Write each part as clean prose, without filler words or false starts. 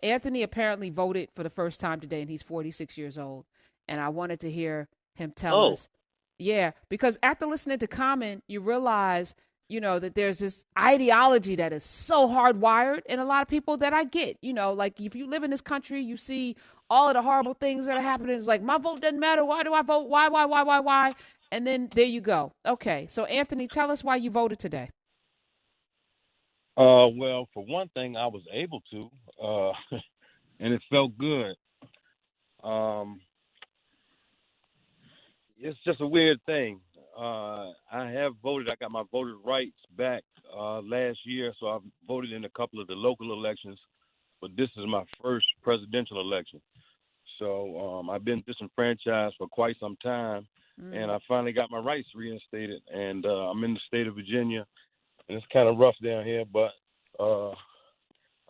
Anthony apparently voted for the first time today, and he's 46 years old. And I wanted to hear him tell Oh, us. Yeah, because after listening to Common, you realize, that there's this ideology that is so hardwired in a lot of people that I get. Like if you live in this country, you see all of the horrible things that are happening. It's like, my vote doesn't matter. Why do I vote? Why? And then there you go. Okay, so Anthony, tell us why you voted today. Well, for one thing, I was able to, and it felt good. Um, it's just a weird thing. I have voted. I got my voter rights back last year, so I've voted in a couple of the local elections, but this is my first presidential election. So I've been disenfranchised for quite some time, and Mm. I finally got my rights reinstated. And I'm in the state of Virginia, and it's kind of rough down here, but uh,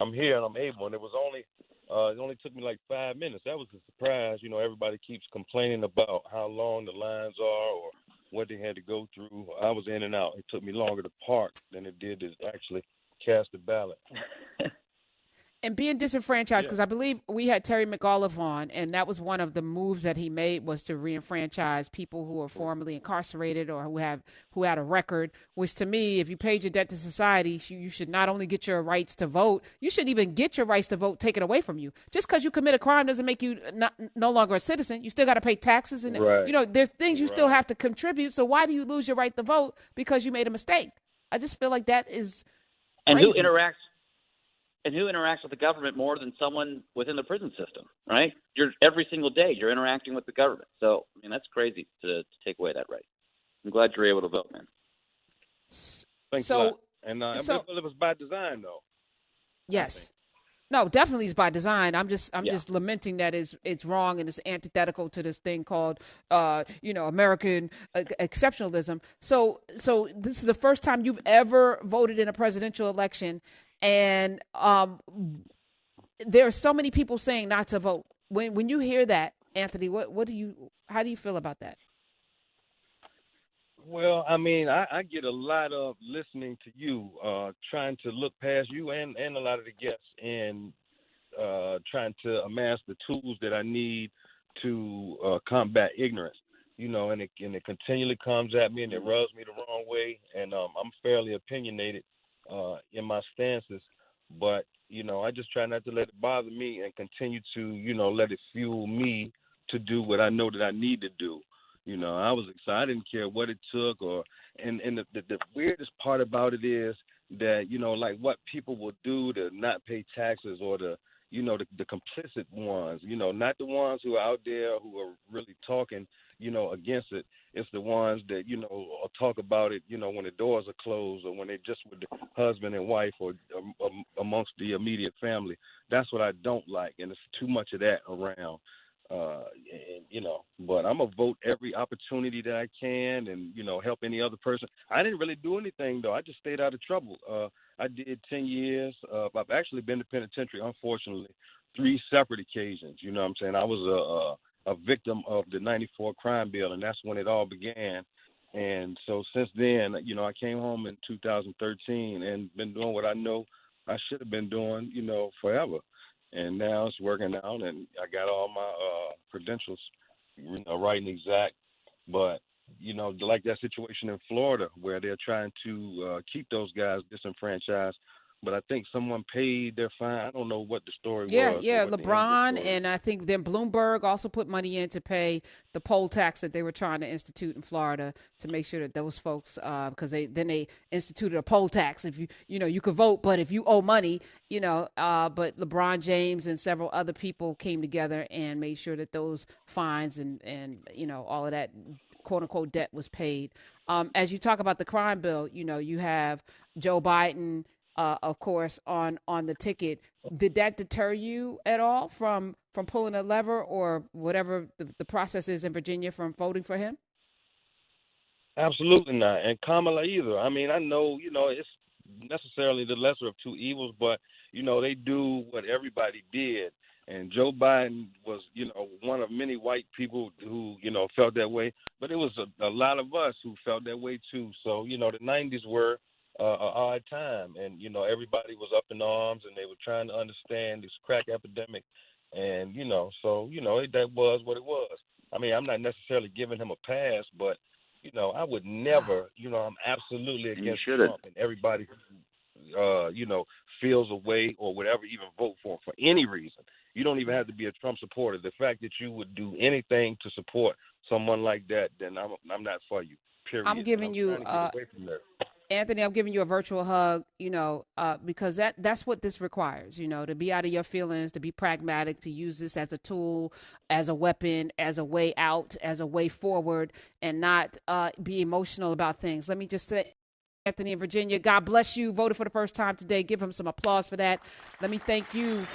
I'm here and I'm able. And it only took me like 5 minutes. That was a surprise. Everybody keeps complaining about how long the lines are or what they had to go through. I was in and out. It took me longer to park than it did to actually cast a ballot. And being disenfranchised, Yeah. because I believe we had Terry McAuliffe on, and that was one of the moves that he made, was to reenfranchise people who were formerly incarcerated or who had a record. Which, to me, if you paid your debt to society, you should not only get your rights to vote, you should even get your rights to vote taken away from you. Just because you commit a crime doesn't make you no longer a citizen. You still got to pay taxes, and Right. there's things you still Right. have to contribute. So why do you lose your right to vote because you made a mistake? I just feel like that is and who crazy. interacts and who interacts with the government more than someone within the prison system, right? You're every single day you're interacting with the government. So I mean that's crazy to take away that right. I'm glad you're able to vote, man. Thanks a lot. So, And so it was by design, though, I think. yes. No, definitely is by design. I'm Yeah. just lamenting that it's wrong and it's antithetical to this thing called American exceptionalism. So this is the first time you've ever voted in a presidential election, and there are so many people saying not to vote. When you hear that, Anthony, what do you how do you feel about that? Well, I mean, I get a lot of listening to you, trying to look past you and a lot of the guests, and trying to amass the tools that I need to combat ignorance. And it continually comes at me and it rubs me the wrong way. And I'm fairly opinionated in my stances, but I just try not to let it bother me and continue to let it fuel me to do what I know that I need to do. I was excited. I didn't care what it took, and the weirdest part about it is that like what people will do to not pay taxes, or the complicit ones, not the ones who are out there who are really talking, against it. It's the ones that will talk about it, when the doors are closed, or when they're just with the husband and wife, or amongst the immediate family. That's what I don't like, and it's too much of that around. But I'm gonna vote every opportunity that I can, and help any other person. I didn't really do anything though. I just stayed out of trouble. I did 10 years. I've actually been to penitentiary, unfortunately, three separate occasions. You know what I'm saying? I was a victim of the '94 crime bill, and that's when it all began. And so since then, I came home in 2013 and been doing what I know I should have been doing, forever. And now it's working out, and I got all my credentials, right and exact. But like that situation in Florida where they're trying to keep those guys disenfranchised, but I think someone paid their fine. I don't know what the story Yeah, was or yeah, what the end of the LeBron, story was. and I think then Bloomberg also put money in to pay the poll tax that they were trying to institute in Florida to make sure that those folks, because they instituted a poll tax. If you could vote, but if you owe money, but LeBron James and several other people came together and made sure that those fines and all of that quote unquote debt was paid. As you talk about the crime bill, you have Joe Biden, of course, on the ticket. Did that deter you at all from pulling a lever or whatever the process is in Virginia from voting for him? Absolutely not. And Kamala either. I mean, I know, it's necessarily the lesser of two evils, but, they do what everybody did. And Joe Biden was, one of many white people who, felt that way. But it was a lot of us who felt that way too. So, the 90s were a hard time, and everybody was up in arms, and they were trying to understand this crack epidemic, and that was what it was. I mean, I'm not necessarily giving him a pass, but I would never, I'm absolutely And you against shouldn't. Trump and everybody who feels a way or would ever even vote for him for any reason. You don't even have to be a Trump supporter. The fact that you would do anything to support someone like that, then I'm not for you. Period. I'm And giving I'm you trying to get away from that. Anthony, I'm giving you a virtual hug, because that's what this requires, to be out of your feelings, to be pragmatic, to use this as a tool, as a weapon, as a way out, as a way forward, and not be emotional about things. Let me just say, Anthony in Virginia, God bless you, voted for the first time today. Give him some applause for that. Let me thank you